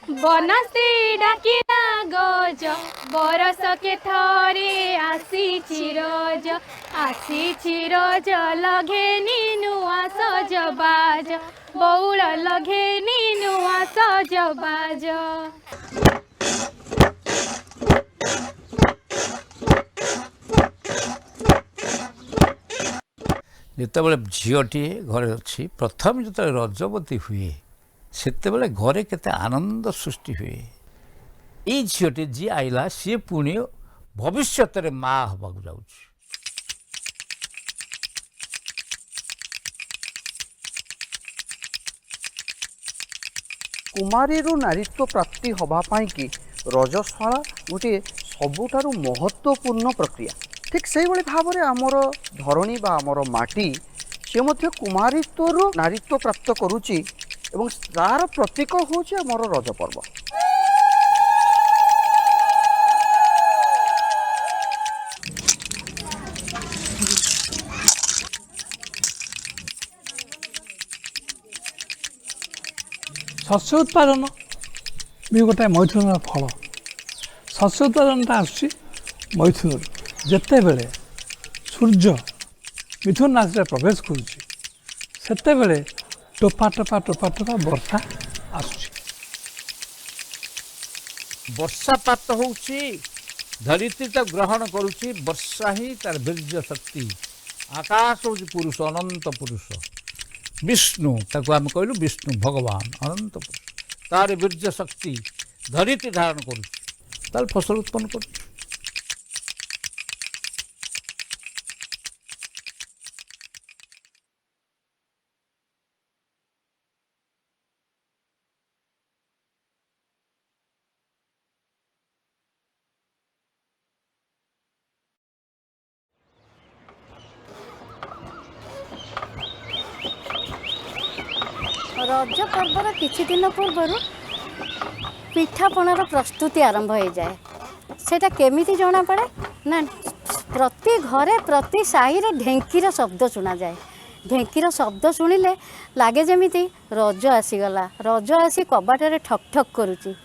बनस्ते डाकिना गज बरस के थरे आसी रज लघेनी नुआ सजबाज बौल लघेनी नुआ सजबाज। जिते झीटी घरे अच्छी प्रथम जो रजवती हुए सेते घरे केते आनंद सृष्टि हुए। ये झीटी जी आइला सी पुणी भविष्य में माँ हवा जाऊँ। कुमारी नारीत्व प्राप्ति हवापाई कि रजस्वला गोटे सबुठारु महत्वपूर्ण प्रक्रिया। ठीक से भाव में आमर धरणी बा आमर माटी से कुमारीत्व नारीत्व प्राप्त करुच्ची एवं तार प्रतीक हूँ आमर रज पर्व। शस्य उत्पादन भी गोटे मैथुन फल। शस्य उत्पादनटा आसुची मैथुन जिते बेले सूर्य मिथुन राशि प्रवेश करुच्ची सेते बेले टोपा टोपा टोपा टोपा वर्षा आसुची। वर्षापात होउची धरित्री तो ग्रहण करुच्ची वर्षा ही तार वीर्य शक्ति। आकाश हूँ पुरुष अनंत पुरुष विष्णु ताको आम कहलु विष्णु भगवान अनंत पुरुष तार वीर्य शक्ति धरित्री धारण करुच्ची तार फसल उत्पन्न करुच्ची। रज पर्वर किछि दिन पूर्व पिठापणार प्रस्तुति आरंभ हो जाए। सेटा केमिति जना पड़े ना प्रति घरे प्रति साही रे ढेंकीर शब्द सुना जाए। ढेंकीर शब्द शुणिले लागे जेमिति रज आसीगला रज आसी कबाटे ठक ठक करुची।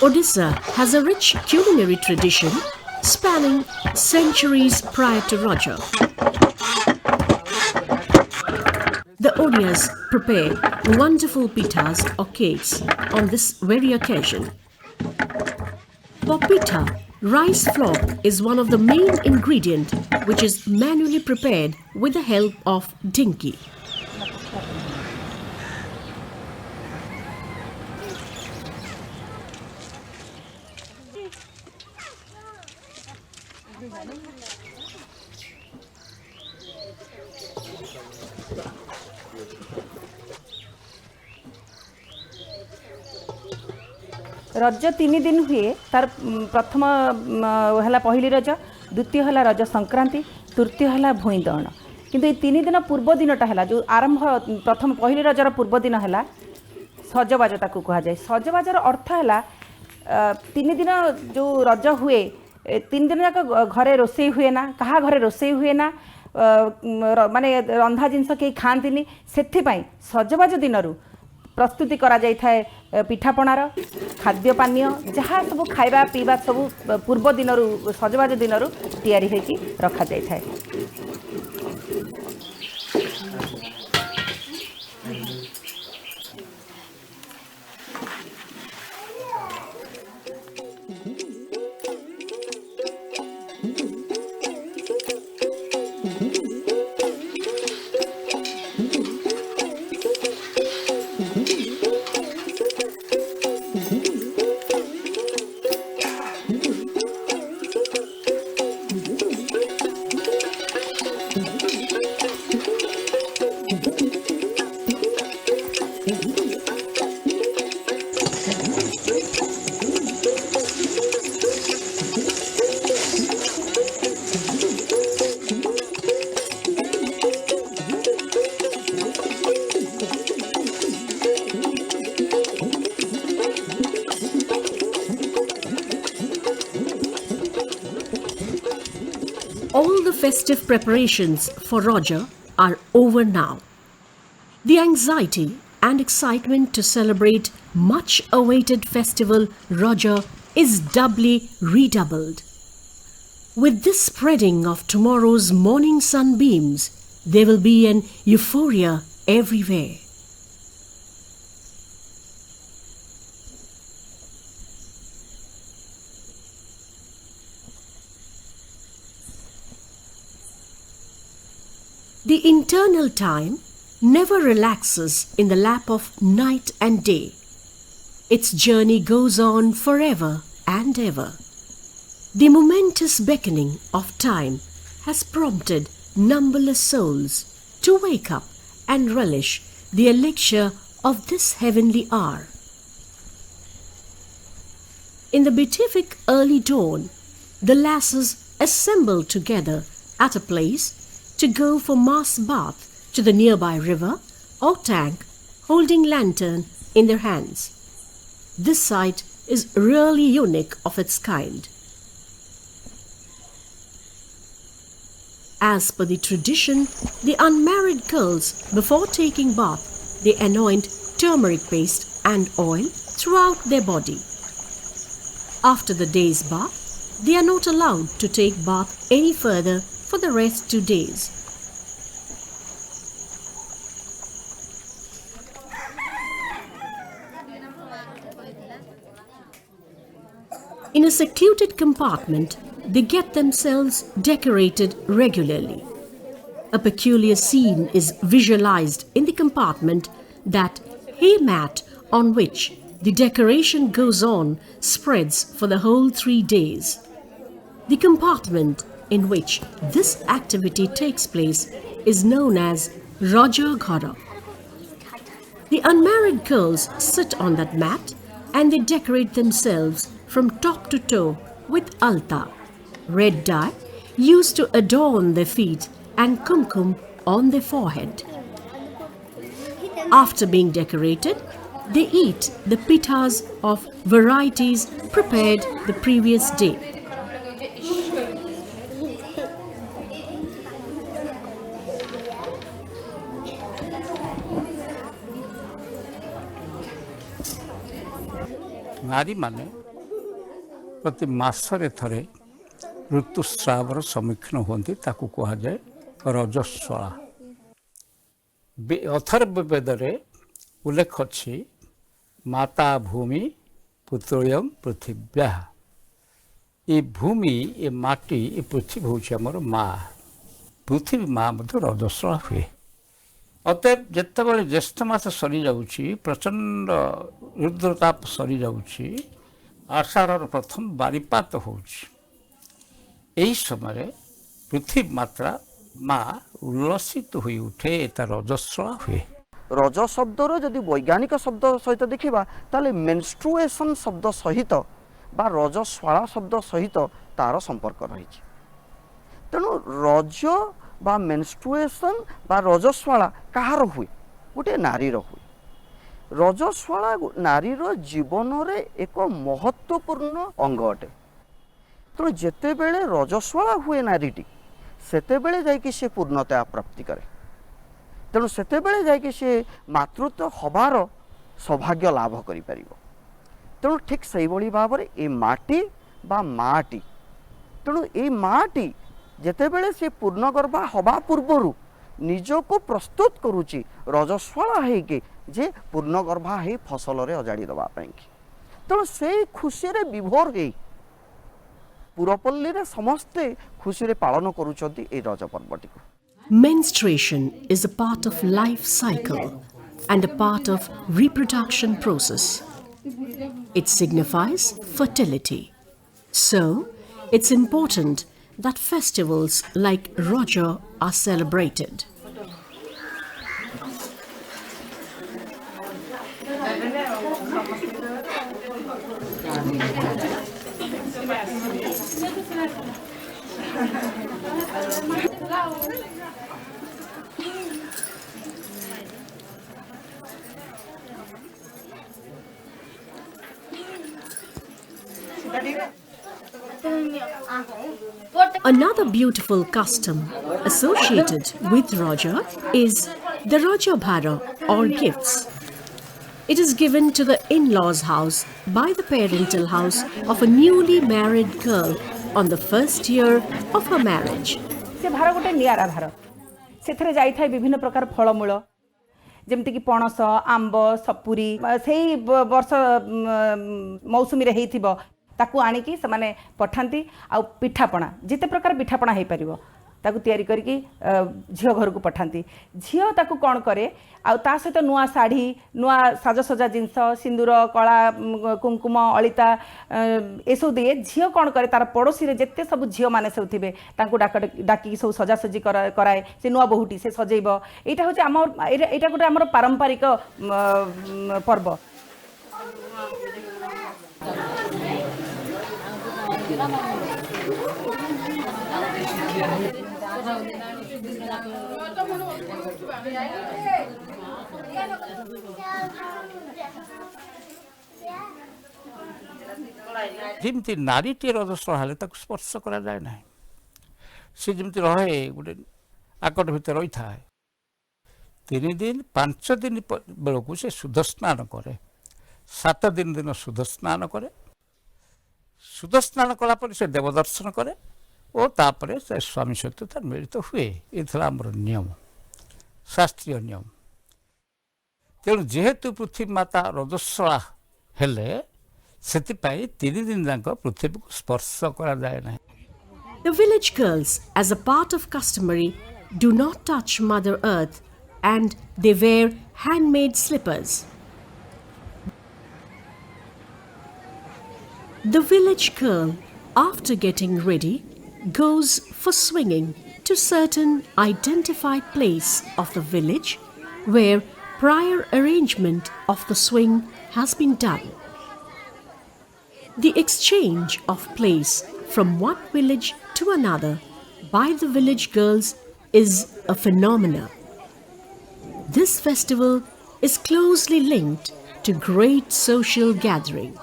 Odisha has a rich culinary tradition spanning centuries prior to Rajo. The Odias prepare wonderful pitas or cakes on this very occasion. For pita, rice flour is one of the main ingredients which is manually prepared with the help of dinki. रज 3 दिन हुए तार प्रथम है पहली रज द्वितीय है रज संक्रांति तृतीय है भूई दहन किंतु 3 दिन पूर्व दिनटा है जो आरंभ प्रथम पहली रजर पूर्व दिन है सजबाज ताकू कह जाए। सजबाजर अर्थ है 3 दिन जो रज हुए 3 दिन जाक घरे रोसई हुए ना कहा घरे रोसई हुए ना माने रंधा जिनस कहीं खाती से सजबाज दिन प्रस्तुति करा जाय थाए पिठापणार खाद्य पानीय जहाँ सब खाइबा पीवा सब पूर्व दिन सजबाज दिन तैयारी होगी रखा जाय थाए। All the festive preparations for Rajo are over now. The anxiety and excitement to celebrate much awaited festival Rajo is doubly redoubled. With this spreading of tomorrow's morning sunbeams, there will be an euphoria everywhere. The internal time never relaxes in the lap of night and day. Its journey goes on forever and ever. The momentous beckoning of time has prompted numberless souls to wake up and relish the elixir of this heavenly hour. In the beatific early dawn, the lasses assemble together at a place to go for mass bath to the nearby river or tank, holding lantern in their hands. This sight is really unique of its kind. As per the tradition, the unmarried girls, before taking bath, they anoint turmeric paste and oil throughout their body. After the day's bath, they are not allowed to take bath any further for the rest 2 days. In a secluded compartment, they get themselves decorated regularly. A peculiar scene is visualized in the compartment, that hay mat on which the decoration goes on spreads for the whole 3 days. The compartment in which this activity takes place is known as Rajo Ghara. The unmarried girls sit on that mat and they decorate themselves from top to toe with alta, red dye used to adorn their feet, and kumkum on their forehead. After being decorated, they eat the pithas of varieties prepared the previous day. ନାରୀମାନେ ପ୍ରତି ମାସରେ ଥରେ ଋତୁସ୍ରାବର ସମ୍ମୁଖୀନ ହୁଅନ୍ତି, ତାକୁ କୁହାଯାଏ ରଜସ୍ୱଳା। ଅଥର୍ବବେଦରେ ଉଲ୍ଲେଖ ଅଛି, ମାତା ଭୂମି ପୁତ୍ରୋୟଂ ପୃଥିବ୍ୟାଃ। ଏ ଭୂମି, ଏ ମାଟି, ଏ ପୃଥିବୀ ହେଉଛି ଆମର ମା। ପୃଥିବୀ ମା ମଧ୍ୟ ରଜସ୍ୱଳା ହୁଏ। ଅତଏବ ଯେତେବେଳେ ଜ୍ୟେଷ୍ଠ ମାସ ସରିଯାଉଛି, ପ୍ରଚଣ୍ଡ ରୁଦ୍ରତାପ ସରିଯାଉଛି, ଆଷାଢ଼ର ପ୍ରଥମ ବାରିପାତ ହେଉଛି, ଏହି ସମୟରେ ପୃଥିବୀ ମାତ୍ରା ମା ଉଲ୍ଲସିତ ହୋଇ ଉଠେ, ତା ରଜସ୍ୱଳା ହୁଏ। ରଜ ଶବ୍ଦର ଯଦି ବୈଜ୍ଞାନିକ ଶବ୍ଦ ସହିତ ଦେଖିବା, ତାହେଲେ ମେନଷ୍ଟ୍ରୁଏସନ୍ ଶବ୍ଦ ସହିତ ବା ରଜସ୍ୱଳା ଶବ୍ଦ ସହିତ ତାର ସମ୍ପର୍କ ରହିଛି। ତେଣୁ ରଜ ବା ମେନଷ୍ଟ୍ରୁଏସନ୍ ବା ରଜସ୍ୱଳା କାହାର ହୁଏ? ଗୋଟିଏ ନାରୀର ହୁଏ। ରଜସ୍ୱଳା ନାରୀର ଜୀବନରେ ଏକ ମହତ୍ତ୍ୱପୂର୍ଣ୍ଣ ଅଙ୍ଗ ଅଟେ। ତେଣୁ ଯେତେବେଳେ ରଜସ୍ୱଳା ହୁଏ ନାରୀଟି, ସେତେବେଳେ ଯାଇକି ସେ ପୂର୍ଣ୍ଣତା ପ୍ରାପ୍ତି କରେ। ତେଣୁ ସେତେବେଳେ ଯାଇକି ସେ ମାତୃତ୍ୱ ହେବାର ସୌଭାଗ୍ୟ ଲାଭ କରିପାରିବ। ତେଣୁ ଠିକ୍ ସେଇଭଳି ଭାବରେ ଏ ମାଟି ବା ମାଟି, ତେଣୁ ଏଇ ମାଟି ଯେତେବେଳେ ସେ ପୂର୍ଣ୍ଣଗର୍ଭା ହେବା ପୂର୍ବରୁ ନିଜକୁ ପ୍ରସ୍ତୁତ କରୁଛି ରଜସ୍ୱଳା ହେଇକି, ଯେ ପୂର୍ଣ୍ଣଗର୍ଭା ହେଇ ଫସଲରେ ଅଜାଡ଼ି ଦେବା ପାଇଁକି। ତେଣୁ ସେଇ ଖୁସିରେ ବିଭୋର ହେଇ ପୁରପଲ୍ଲୀରେ ସମସ୍ତେ ଖୁସିରେ ପାଳନ କରୁଛନ୍ତି ଏଇ Raja ପର୍ବଟିକୁ। Menstruation is a part of life cycle and a part of reproduction process. It signifies fertility. So, it's important that festivals like Rajo are celebrated. Another beautiful custom associated with Raja is the Raja Bhara or gifts. It is given to the in-laws' house by the parental house of a newly married girl on the first year of her marriage. से भार गोटे निआरा भार से जाए विभिन्न प्रकार फलमूल जमती पणस आंब सपुरी से वर्ष मौसुमी ताकू आणिकी से पठाती आ पिठापणा जिते प्रकार पिठापणा हो पार ताकू तैयारी करके झील घर को पठाती झील ताकू कौन करे आ सहित नुआ शाढ़ी नुआ साजसजा जिनस सिंदूर कला कुंकुम अलिता एसबू दिए झील कौन करे तार पड़ोसी जिते सब झील मैंने सब थे डाक सब सजासजी कराए से नुआ बहुटी से सजेब यहाँ हूँ यहाँ गोटे आम पारंपरिक पर्व जमी नारीटे रजस्वला हेले स्पर्श करा जाए ना सी जमी रहे गोटे आकट भितर रही था 3 दिन 5 दिन बेलू से शुद्ध स्नान करे 7 दिन दिन शुद्ध स्नान करे शुद्ध स्नान कलापर से देवदर्शन करे और तापर से स्वामी सहित तार मिलित हुए ये आमर नियम शास्त्रीय नियम तेणु जेहेतु पृथ्वी माता रजस्वला हेले सेतिपाई 3 दिन जाक पृथ्वी को स्पर्श करा जाए ना. The village girls, as a part of customary, do not touch Mother Earth and they wear handmade slippers. The village girl, after getting ready, goes for swinging to certain identified place of the village where prior arrangement of the swing has been done. The exchange of place from one village to another by the village girls is a phenomenon. This festival is closely linked to great social gathering.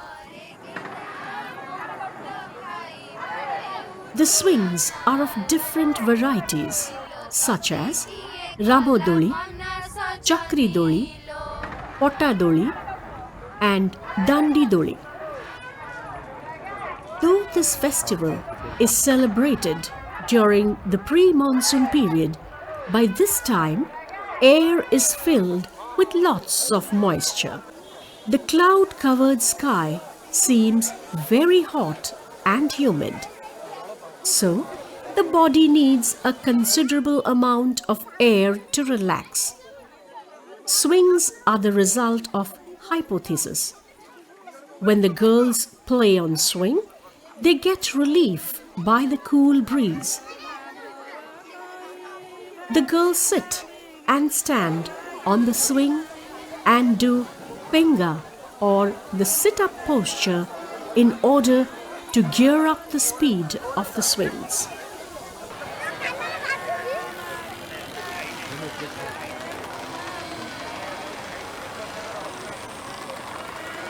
The swings are of different varieties such as Ramodoli, Chakri Doli, Potta Doli and Dandi Doli. Though this festival is celebrated during the pre-monsoon period, by this time air is filled with lots of moisture. The cloud-covered sky seems very hot and humid. So, the body needs a considerable amount of air to relax. Swings are the result of hypothesis. When the girls play on swing, they get relief by the cool breeze. The girls sit and stand on the swing and do penga or the sit-up posture in order to gear up the speed of the swings.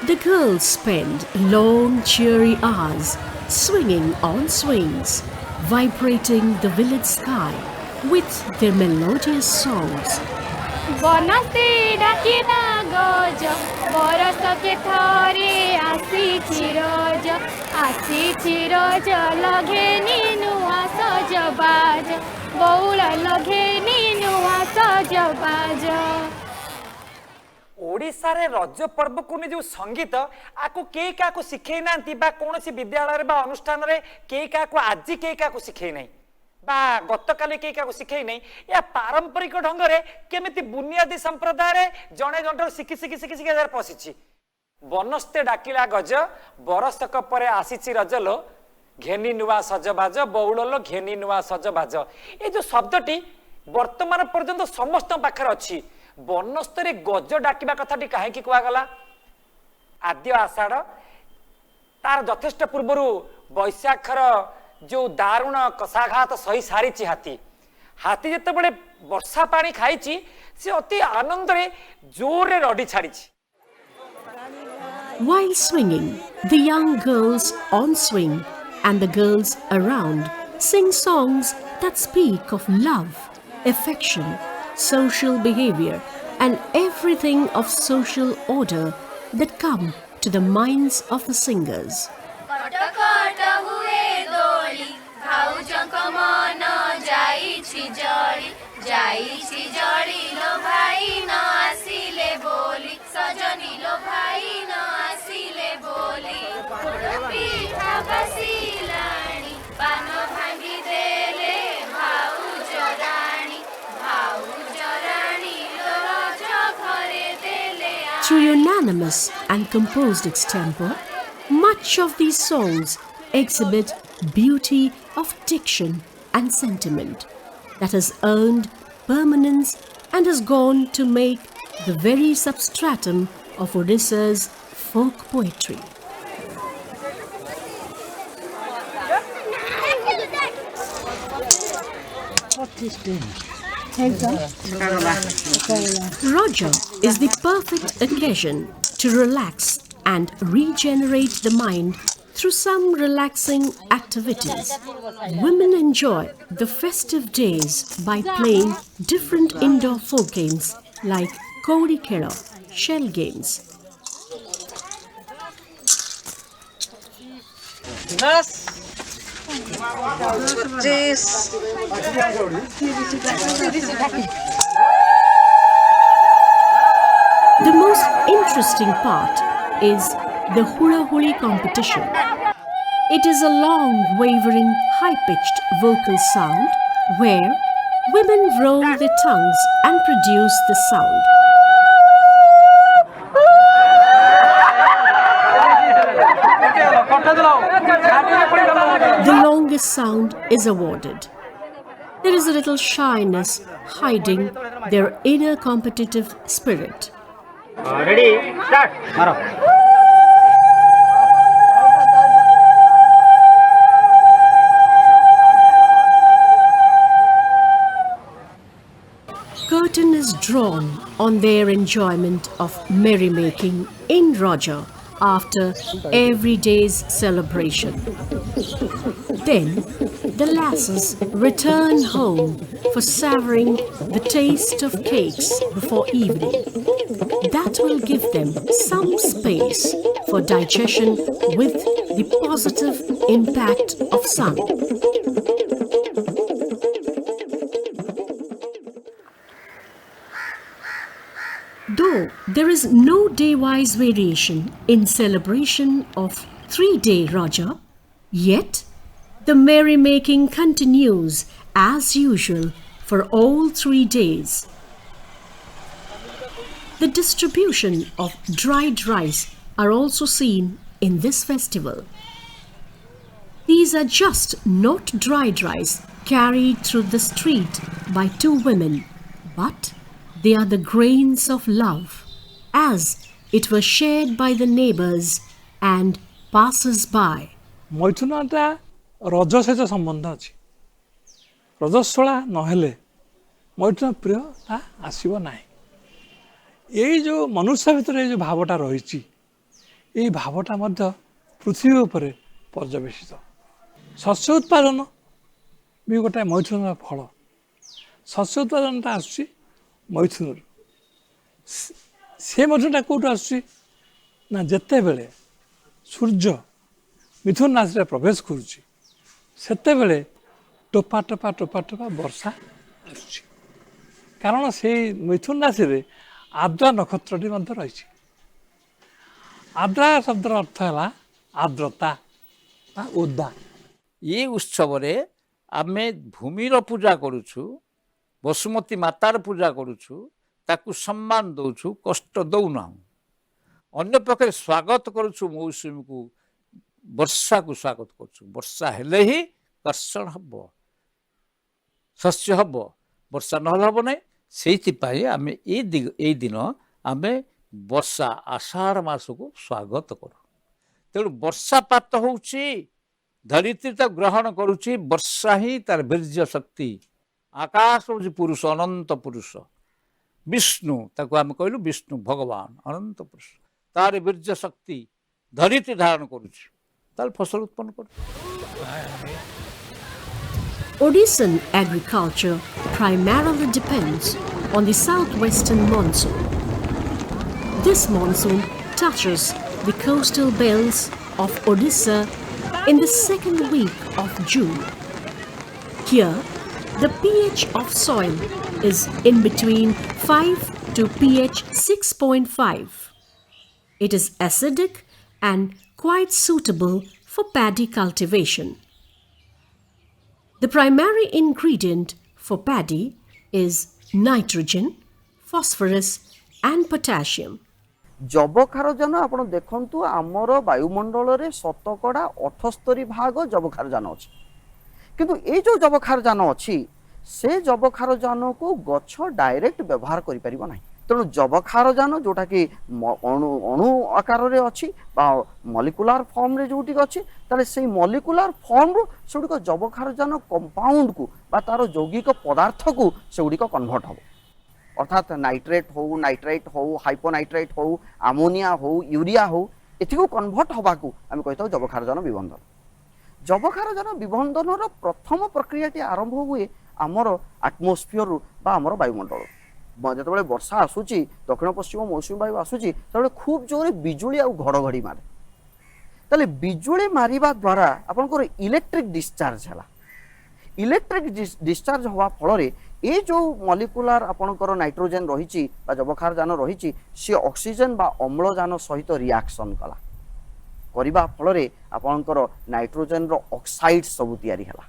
The girls spend long, cheery hours swinging on swings, vibrating the village sky with their melodious songs. बनस्ते डाकिना गज बरस के थरे आसी रज लगे नुआ सजबाज बौल लगे नुआ सजबाज. ओडिशा रे रज पर्व को जो संगीत आको के क्या को सिखे ना बा कौन सी विद्यालय बा अनुष्ठान रे के क्या को आज के क्या को सिखे नहीं बा गतकाली के क्या को सिखे नहीं या पारंपरिक ढंग रे केमिति बुनियादी संप्रदाय रे जणे जंटर सिखि सिखि सिखि सिखि हजार पसिछि. बनस्ते डाकिला गज बरसक परे आसीछि रजलो घेनी नुआ सजबाज बौळलो घेनी नुआ सजबाज. ए जो शब्दटी वर्तमान पर्यंत समस्त पाखर अछि. बनस्तरे गज डाकिबा कथाटी काहेकि कुआगला आद्य आषाढ़ तार यथेष्ट पूर्वर बैशाखर जो दारुण कषाघात सही सारी हाथी हाथी जिते बड़े वर्षा पानी खाई से अति आनंद रे जोर रे रडी छाड़ी. While swinging, the young girls on swing and the girls around sing songs that speak of love, affection, social behavior, and everything of social order that come to the minds of the singers. कटकट हुए दोली भाउजଙ୍କ मन ଯାଇଛି जडी लो भाइ न आसिले बोली सजनी लो भाइ न आसिले बोली पिठा बसिलाणी पान भांगी देले भाउज राणी लो रज घरे देले Through unanimous and composed extempo, much of these songs exhibit beauty of diction and sentiment that has earned permanence and has gone to make the very substratum of Odisha's folk poetry. Rajo is the perfect occasion to relax and regenerate the mind through some relaxing activities. Women enjoy the festive days by playing different indoor folk games like Kodi Kera, shell games. The most interesting part is the hula huli competition. It is a long, wavering, high-pitched vocal sound where women roll their tongues and produce the sound. The longest sound is awarded. There is a little shyness hiding their inner competitive spirit. Ready, start. Maro. Curtain is drawn on their enjoyment of merrymaking in Rajo after every day's celebration. Then the lasses return home for savoring the taste of cakes before evening. That will give them some space for digestion with the positive impact of sun. Though there is no day-wise variation in celebration of 3-day Raja, yet the merrymaking continues as usual for all 3 days. The distribution of dried rice are also seen in this festival. These are just not dried rice carried through the street by 2 women, but they are the grains of love, as it was shared by the neighbors and passers-by. ମୈଥୁନଟା Raja ସହିତ ସମ୍ବନ୍ଧ ଅଛି। ରଜସ୍ୱଳା ନହେଲେ ମୈଥୁନ ପ୍ରିୟ ତା ଆସିବ ନାହିଁ। ଏଇ ଯେଉଁ ମନୁଷ୍ୟ ଭିତରେ ଏଇ ଯେଉଁ ଭାବଟା ରହିଛି, ଏଇ ଭାବଟା ମଧ୍ୟ ପୃଥିବୀ ଉପରେ ପର୍ଯ୍ୟବେସିତ। ଶସ୍ୟ ଉତ୍ପାଦନ ବି ଗୋଟାଏ ମୈଥୁନର ଫଳ। ଶସ୍ୟ ଉତ୍ପାଦନଟା ଆସୁଛି ମୈଥୁନରୁ। ସେ ମଧ୍ୟଟା କେଉଁଠୁ ଆସୁଛି ନା ଯେତେବେଳେ ସୂର୍ଯ୍ୟ ମିଥୁନ ରାଶିରେ ପ୍ରବେଶ କରୁଛି ସେତେବେଳେ ଟୋପା ଟୋପା ଟୋପା ଟୋପା ବର୍ଷା ଆସୁଛି। କାରଣ ସେଇ ମିଥୁନ ରାଶିରେ ଆଦ୍ରା ନକ୍ଷତ୍ରଟି ମଧ୍ୟ ରହିଛି। ଆଦ୍ରା ଶବ୍ଦର ଅର୍ଥ ହେଲା ଆର୍ଦ୍ରତା ବା ଓଦା। ଏ ଉତ୍ସବରେ ଆମେ ଭୂମିର ପୂଜା କରୁଛୁ, ବସୁମତୀ ମାତାର ପୂଜା କରୁଛୁ, ତାକୁ ସମ୍ମାନ ଦେଉଛୁ, କଷ୍ଟ ଦେଉନାହୁଁ। ଅନ୍ୟ ପକ୍ଷରେ ସ୍ୱାଗତ କରୁଛୁ ମୌସୁମୀକୁ, ବର୍ଷାକୁ ସ୍ୱାଗତ କରୁଛୁ। ବର୍ଷା ହେଲେ ହିଁ କର୍ଷଣ ହେବ, ଶସ୍ୟ ହେବ, ବର୍ଷା ନହେଲେ ହେବ ନାହିଁ। ସେଇଥିପାଇଁ ଆମେ ଏଇ ଦିନ ଆମେ ବର୍ଷା ଆଷାଢ଼ ମାସକୁ ସ୍ୱାଗତ କରୁ। ତେଣୁ ବର୍ଷାପାତ ହେଉଛି, ଧରିତ୍ରୀ ତାକୁ ଗ୍ରହଣ କରୁଛି, ବର୍ଷା ହିଁ ତାର ବୀର୍ଯ୍ୟ ଶକ୍ତି। ଆକାଶ ହେଉଛି ପୁରୁଷ, ଅନନ୍ତ ପୁରୁଷ। ବିଷ୍ଣୁ ତାକୁ ଆମେ କହିଲୁ ବିଷ୍ଣୁ ଭଗବାନ ଅନନ୍ତ ପୁରୁଷ, ତାର ବୀର୍ଯ୍ୟ ଶକ୍ତି ଧରିତ୍ରୀ ଧାରଣ କରୁଛି। ତାହେଲେ ଫସଲ ଉତ୍ପନ୍ନ କରୁ। Odishan agriculture primarily depends on the southwestern monsoon. This monsoon touches the coastal belts of Odisha in the second week of June. Here, the pH of soil is in between 5 to pH 6.5. It is acidic and quite suitable for paddy cultivation. The primary ingredient for paddy is nitrogen, phosphorus, and potassium. जबखारजान आपण देखंतु आमर वायुमंडल रे 78% जबखारजान अछि किंतु ए जो जबखारजान अछि से जबखारजान को गछ डायरेक्ट व्यवहार करि परिबो नाही तेणु जबखारजान जोटा कि अणु अणु आकार रे अछि बा मॉलिक्युलर फॉर्म रे जोटी अछि ताले सेही मॉलिक्युलर फॉर्म रो सेउडी को जबखारजान कंपाउंड को बा तार यौगिक पदार्थ को सेउडी को कन्वर्ट हो अर्थात नाइट्रेट हो नाइट्राइट हो हाइपोनाइट्राइट हो अमोनिया हो यूरिया हो एथि को कन्वर्ट होबा को हम कहतो जबखारजान विबंधन जबखारजान विबंधन रो प्रथम प्रक्रियाटी आरंभ हुए आमर एटमॉस्फियर बा आमर वायुमंडल जतबे वर्षा आसुची दक्षिण पश्चिम मौसुमी वायु आसुची तबे खूब जोरे बिजुली आ घड़घड़ी मारे ताले बिजुली मारिबा द्वारा आपनकर इलेक्ट्रिक डिस्चार्ज हला इलेक्ट्रिक डिस्चार्ज होवा फल रे ए जो मॉलिक्युलर आपनकर नाइट्रोजन रहिची बा जबखारजान रहिची से ऑक्सीजन बा अम्लजान सहित रिएक्शन कला करिबा फल रे आपनकर नाइट्रोजन रो ऑक्साइड सब तयारी हला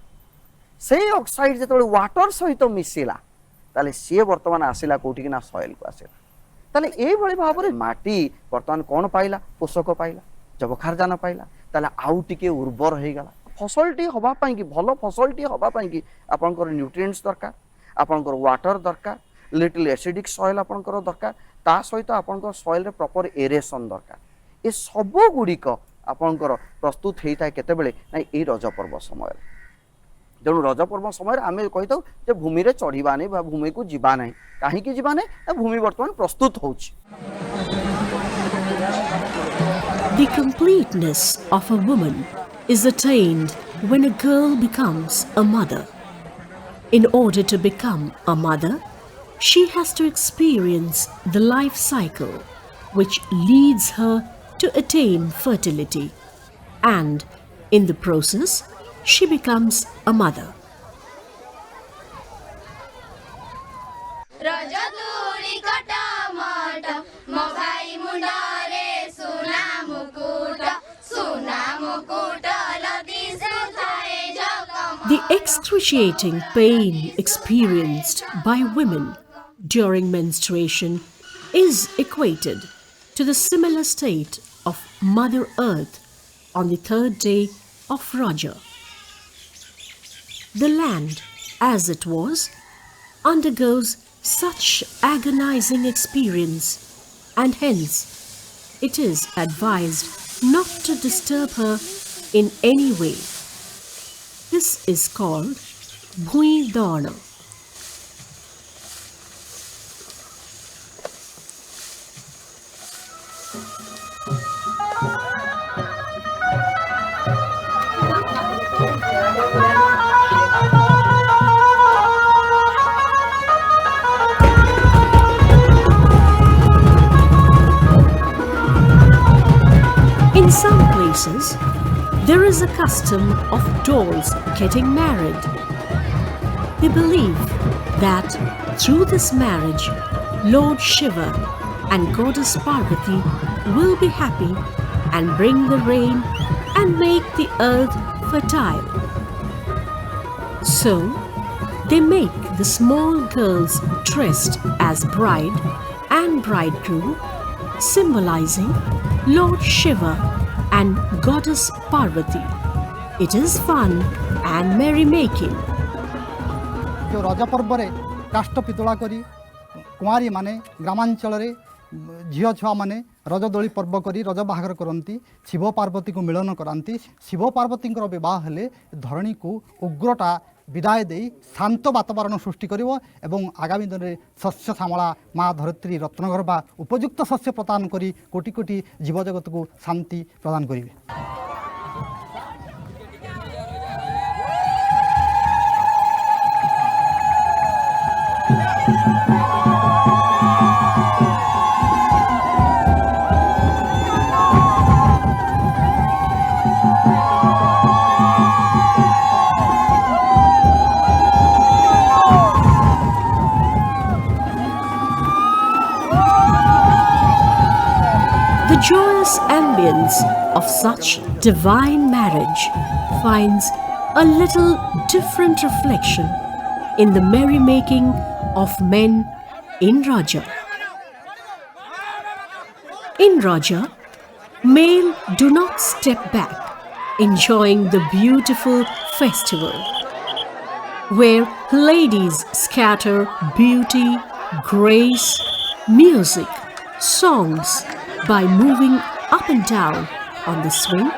से ऑक्साइड जतबे वाटर सहित मिसिला ताले सी वर्तमान आसिला कोठी कि ना सॉइल को आसिला ताले ए भली भाव रे माटी वर्तमान कोन पाइला पोषक पाइला जबखारजान पाइला ताले आउ टिके उर्वर हे गला फसलटी हवा पई कि भलो फसलटी हवा पई कि आपनकर न्यूट्रिएंट्स दरकार आपनकर वाटर दरकार लिटिल एसिडिक सॉइल आपनकर दरकार ता सहित आपनकर सॉइल रे प्रॉपर एरेशन दरकार ए सब गुडी को आपनकर प्रस्तुत हेता केते बेले नै ए रज पर्व समय तेणु रज पर्व समय आम कही था जे भूमि रे चढ़ा नहीं भूमि को जीवा नहीं कहीं जीवा नहीं भूमि वर्तमान प्रस्तुत हो The completeness of a woman is attained when a girl becomes a mother. In order to become a mother, she has to experience the life cycle which leads her to attain fertility, and in the process, she becomes a mother. रजतूरी कटामट मो भाई मुंडरे सुना मुकुट लदी से थाए जगम The excruciating pain experienced by women during menstruation is equated to the similar state of Mother Earth on the third day of Rajo. The land, as it was, undergoes such agonizing experience, and hence it is advised not to disturb her in any way. This is called Bhui Dana. In some places, there is a custom of dolls getting married. They believe that through this marriage, Lord Shiva and Goddess Parvati will be happy and bring the rain and make the earth fertile. So, they make the small girls dressed as bride and bridegroom, symbolizing Lord Shiva and Goddess Parvati. It is fun and merrymaking. जो रज पर्व रे काष्ठ पितला करी कुमारी माने ग्रामांचल रे झियो छुआ माने रज दोली पर्व करी रज बाहागर करती शिव पार्वती को मिलन कराती शिव पार्वती विवाह हेले धरणी को उग्रता विदाय दे शांत वातावरण सृष्टि करिवो एवं आगामी दिन में शस्य श्यामला माँ धरित्री रत्नगर्भा उपयुक्त शस्य प्रदान करी कोटि कोटि जीवजगत को शांति प्रदान करिवे। The joyous ambience of such divine marriage finds a little different reflection in the merrymaking of men in Raja. In Raja, male do not step back, enjoying the beautiful festival, where ladies scatter beauty, grace, music, songs by moving up and down on the swing.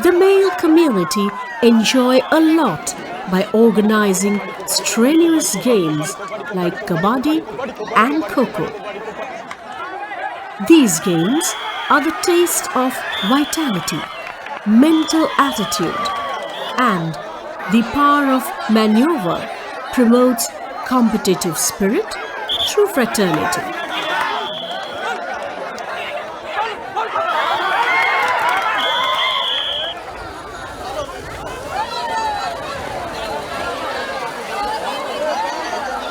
The male community enjoy a lot by organizing strenuous games like kabaddi and kho-kho. These games are the taste of vitality, mental attitude, and the power of maneuver promotes competitive spirit through fraternity.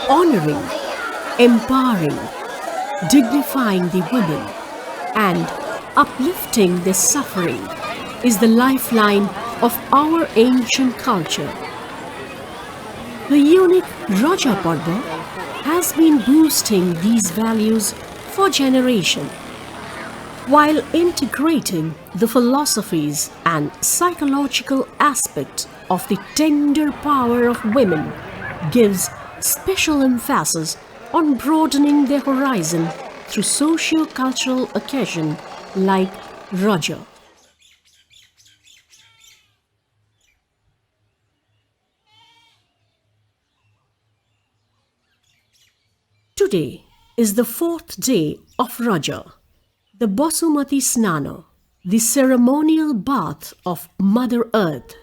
Honoring, empowering, dignifying the women, and uplifting their suffering is the lifeline of our ancient culture. The unique Raja Parva has been boosting these values for generations, while integrating the philosophies and psychological aspects of the tender power of women gives special emphasis on broadening their horizon through socio-cultural occasion like Raja. Today is the fourth day of Raja, the Basumati Snana, the ceremonial bath of Mother Earth.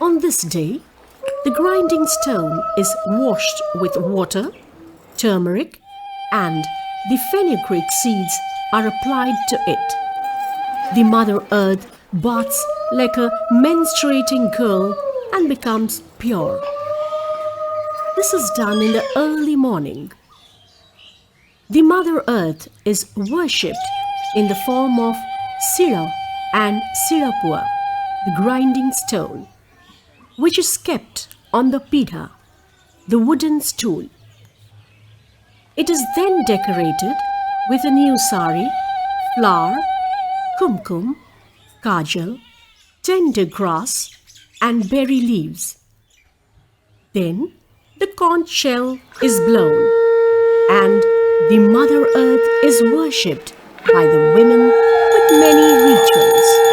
On this day, the grinding stone is washed with water, turmeric, and the fenugreek seeds are applied to it. The Mother Earth baths like a menstruating girl and becomes pure. This is done in the early morning. The Mother Earth is worshipped in the form of Sira and Sirapua, the grinding stone, which is kept on the pidha, the wooden stool. It is then decorated with a new sari, flower, kumkum, kajal, tender grass, and berry leaves. Then the conch shell is blown, and the Mother Earth is worshipped by the women with many rituals.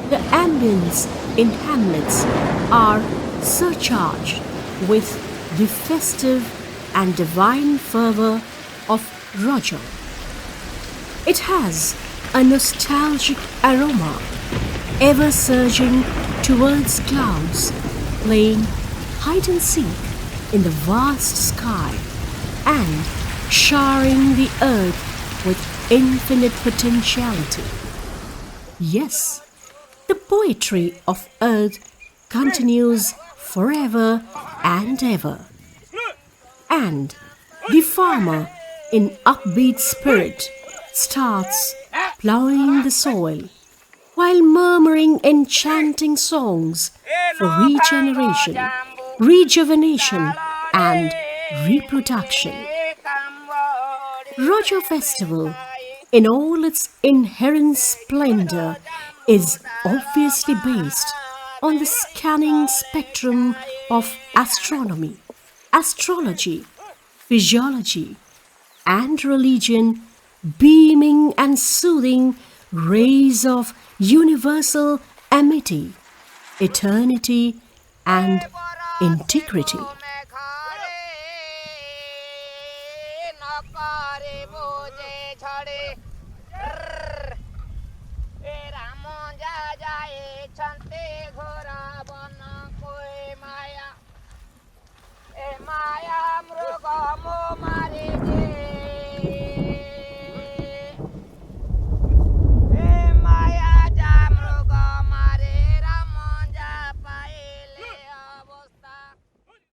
The ambience in hamlets are surcharged with the festive and divine fervor of Raja. It has a nostalgic aroma, ever surging towards clouds, playing hide and seek in the vast sky and showering the earth with infinite potentiality. Yes, the poetry of earth continues forever and ever. And the farmer, in upbeat spirit, starts plowing the soil while murmuring enchanting songs for regeneration, rejuvenation, and reproduction. Raja Festival, in all its inherent splendor, is obviously based on the scanning spectrum of astronomy, astrology, physiology, and religion, beaming and soothing rays of universal amity, eternity, and integrity. माया मृग